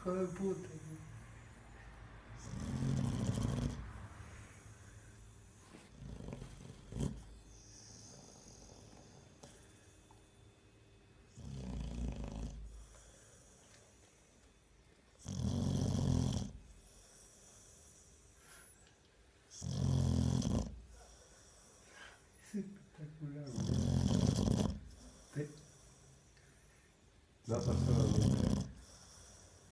Hijo de puta. Es espectacular, güey. La persona